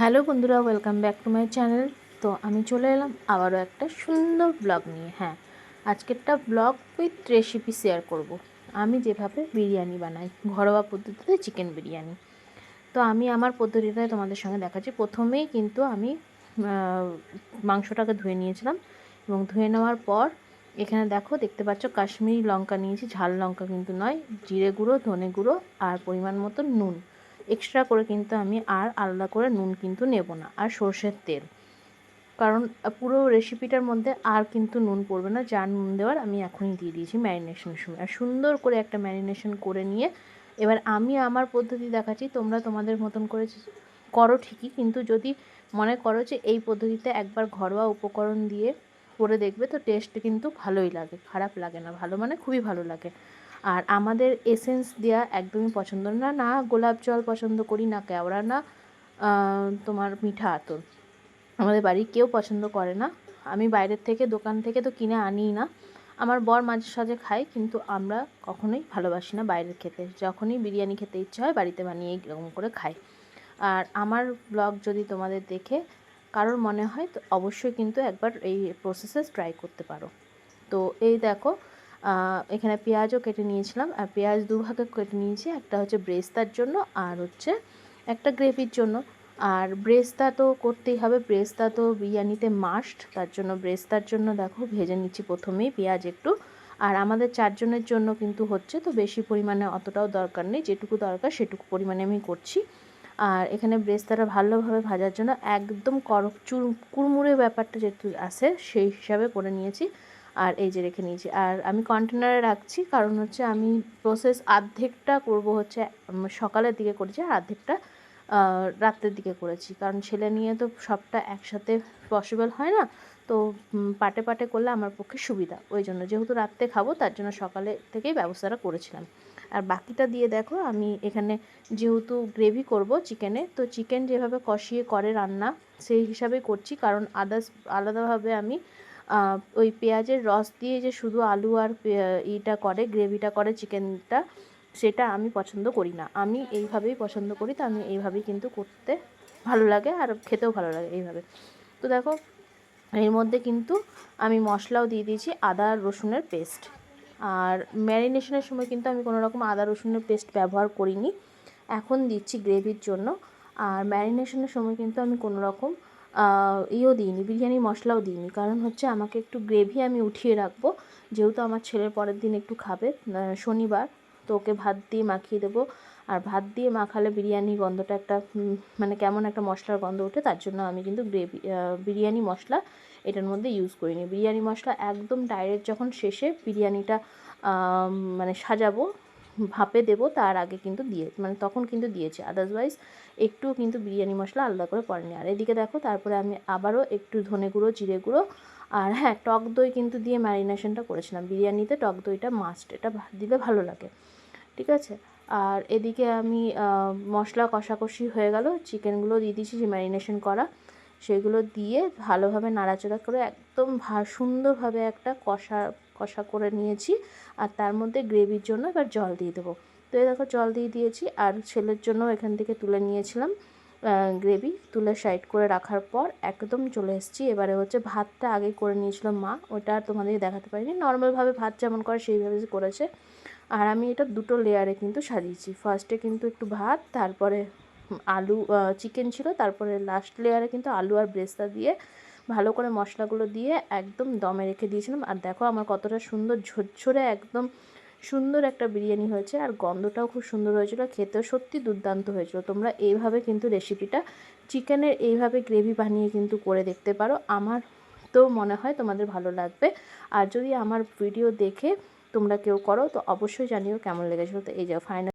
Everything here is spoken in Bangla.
হ্যালো বন্ধুরা, welcome back to my channel. তো আমি চলে এলাম আবারও একটা সুন্দর ব্লগ নিয়ে। হ্যাঁ, আজকেরটা ব্লগ উইথ রেসিপি শেয়ার করব। আমি যেভাবে বিরিয়ানি বানাই, ঘরোয়া পদ্ধতিতে চিকেন বিরিয়ানি। তো আমি আমার পদ্ধতিটাই তোমাদের সঙ্গে দেখাচ্ছি। প্রথমেই কিন্তু আমি মাংসটাকে ধুয়ে নিয়েছিলাম এবং ধুয়ে নেওয়ার পর এখানে দেখতে পাচ্ছ কাশ্মীরি লঙ্কা নিয়েছি, ঝাল লঙ্কা কিন্তু নয়, জিরে গুঁড়ো, ধনে গুঁড়ো আর পরিমাণ মতো নুন। এক্সট্রা করে কিন্তু আমি আর আলাদা করে নুন কিন্তু নেব না, আর সর্ষের তেল, কারণ পুরো রেসিপিটার মধ্যে আর কিন্তু নুন পড়বে না। যা নুন দেওয়ার আমি এখনই দিয়ে দিয়েছি ম্যারিনেশনের সময়। আর সুন্দর করে একটা ম্যারিনেশন করে নিয়ে এবার আমি আমার পদ্ধতি দেখাচ্ছি, তোমরা তোমাদের মতন করে করো ঠিকই, কিন্তু যদি মনে করো যে এই পদ্ধতিতে একবার ঘরোয়া উপকরণ দিয়ে করে দেখবে, তো টেস্ট কিন্তু ভালোই লাগে, খারাপ লাগে না, ভালো মানে খুবই ভালো লাগে। আর আমাদের এসেন্স দেওয়া একদমই পছন্দ না, না গোলাপ জল পছন্দ করি, না কেওড়া, না তোমার মিঠা আতর, আমাদের বাড়ির কেউ পছন্দ করে না। আমি বাইরের থেকে, দোকান থেকে তো কিনে আনিই না। আমার বর মাঝে সাঝে খায়, কিন্তু আমরা কখনোই ভালোবাসি না বাইরের খেতে। যখনই বিরিয়ানি খেতে ইচ্ছে হয় বাড়িতে বানিয়ে এরকম করে খাই। আর আমার ব্লগ যদি তোমাদের দেখে কারোর মনে হয়, তো অবশ্যই কিন্তু একবার এই প্রসেসে ট্রাই করতে পারো। তো এই দেখো, এখানে পেঁয়াজও কেটে নিয়েছিলাম, আর পেঁয়াজ দুভাগে কেটে নিয়েছি, একটা হচ্ছে ব্রেস্তার জন্য আর হচ্ছে একটা গ্রেভির জন্য। আর ব্রেস্তা তো করতেই হবে, ব্রেস্তা তো বিরিয়ানিতে মাস্ট, তার জন্য ব্রেস্তার জন্য দেখো ভেজে নিচ্ছি প্রথমেই পেঁয়াজ একটু। আর আমাদের চারজনের জন্য কিন্তু হচ্ছে, তো বেশি পরিমাণে অতটাও দরকার নেই, যেটুকু দরকার সেটুকু পরিমাণে আমি করছি। আর এখানে ব্রেস্তাটা ভালোভাবে ভাজার জন্য একদম কুড়মুড়ে ব্যাপারটা যেহেতু আসে, সেই হিসাবে করে নিয়েছি। আর এই যে রেখে নিয়েছি, আর আমি কন্টেনারে রাখছি, কারণ হচ্ছে আমি প্রসেস আর্ধেকটা করব হচ্ছে সকালের দিকে করেছি, আর আর্ধেকটা রাত্রের দিকে করেছি, কারণ ছেলে নিয়ে তো সবটা একসাথে পসিবল হয় না। তো পাটে পাটে করলে আমার পক্ষে সুবিধা, ওই জন্য যেহেতু রাত্রে খাবো তার জন্য সকালে থেকেই ব্যবস্থাটা করেছিলাম। আর বাকিটা দিয়ে দেখো, আমি এখানে যেহেতু গ্রেভি করব চিকেনে, তো চিকেন যেভাবে কষিয়ে করে রান্না সেই হিসাবে করছি, কারণ আলাদাভাবে আমি ওই পেঁয়াজের রস দিয়ে যে শুধু আলু আর ইটা করে, গ্রেভিটা করে চিকেনটা, সেটা আমি পছন্দ করি না। আমি এইভাবেই পছন্দ করি, তো আমি এইভাবেই কিন্তু করতে ভালো লাগে আর খেতেও ভালো লাগে এইভাবে। তো দেখো, এর মধ্যে কিন্তু আমি মশলাও দিয়ে দিয়েছি, আদা রসুনের পেস্ট। আর ম্যারিনেশনের সময় কিন্তু আমি কোনো রকম আদা রসুনের পেস্ট ব্যবহার করিনি, এখন দিচ্ছি গ্রেভির জন্য। আর ম্যারিনেশনের সময় কিন্তু আমি কোনো রকম দিইনি, বিরিয়ানি মশলাও দিইনি, কারণ হচ্ছে আমাকে একটু গ্রেভি আমি উঠিয়ে রাখবো, যেহেতু আমার ছেলের পরের দিন একটু খাবে, শনিবার, তো ওকে ভাত দিয়ে মাখিয়ে দেবো। আর ভাত দিয়ে মাখালে বিরিয়ানি গন্ধটা একটা মানে কেমন একটা মশলার গন্ধ ওঠে, তার জন্য আমি কিন্তু বিরিয়ানি মশলা এটার মধ্যে ইউজ করিনি। বিরিয়ানি মশলা একদম ডাইরেক্ট যখন শেষে বিরিয়ানিটা মানে সাজাবো, ভাপে দেবো, তার আগে কিন্তু মানে তখন কিন্তু দিয়েছি, আদারওয়াইজ একটুও কিন্তু বিরিয়ানি মশলা আলাদা করে পড়েনি। আর এদিকে দেখো, তারপরে আমি আবারও একটু ধনে গুঁড়ো, জিরে গুঁড়ো, আর হ্যাঁ, টক দই কিন্তু দিয়ে ম্যারিনেশনটা করেছিলাম। বিরিয়ানিতে টক দইটা মাস্ট, এটা দিলে ভালো লাগে, ঠিক আছে। আর এদিকে আমি মশলা কষাকষি হয়ে গেল, চিকেনগুলো দিয়ে দিয়েছি যে ম্যারিনেশন করা, সেগুলো দিয়ে ভালোভাবে নাড়াচাড়া করে একদম সুন্দরভাবে একটা কষা কষা করে নিয়েছি। আর তার মধ্যে গ্রেভির জন্য এবার জল দিয়ে দেবো। তো এই দেখো, জল দিয়ে দিয়েছি। আর ছেলের জন্য এখান থেকে তুলে নিয়েছিলাম গ্রেভি, তুলে সাইড করে রাখার পর একদম চলে এসেছি। এবারে হচ্ছে ভাতটা আগে করে নিয়েছিল মা, ওটা আর তোমাদেরকে দেখাতে পারিনি, নর্মালভাবে ভাত যেমন করে সেইভাবে করেছে। আর আমি এটা দুটো লেয়ারে কিন্তু সাজিয়েছি, ফার্স্টে কিন্তু একটু ভাত, তারপরে আলু চিকেন ছিল, তারপরে লাস্ট লেয়ারে কিন্তু আলু আর ব্রেস্তা দিয়ে ভালো করে মশলাগুলো দিয়ে একদম দমে রেখে দিয়েছিলাম। আর দেখো আমার কতটা সুন্দর ঝরঝরে একদম সুন্দর একটা বিরিয়ানি হয়েছে, আর গন্ধটাও খুব সুন্দর হয়েছিল, খেতেও সত্যি দুর্দান্ত হয়েছিল। তোমরা এইভাবে কিন্তু রেসিপিটা চিকেনের এইভাবে গ্রেভি বানিয়ে কিন্তু করে দেখতে পারো, আমার তো মনে হয় তোমাদের ভালো লাগবে। আর যদি আমার ভিডিও দেখে তোমরা কেউ করো, তো অবশ্যই জানিও কেমন লেগেছিলো। তো এই যে ফাইনাল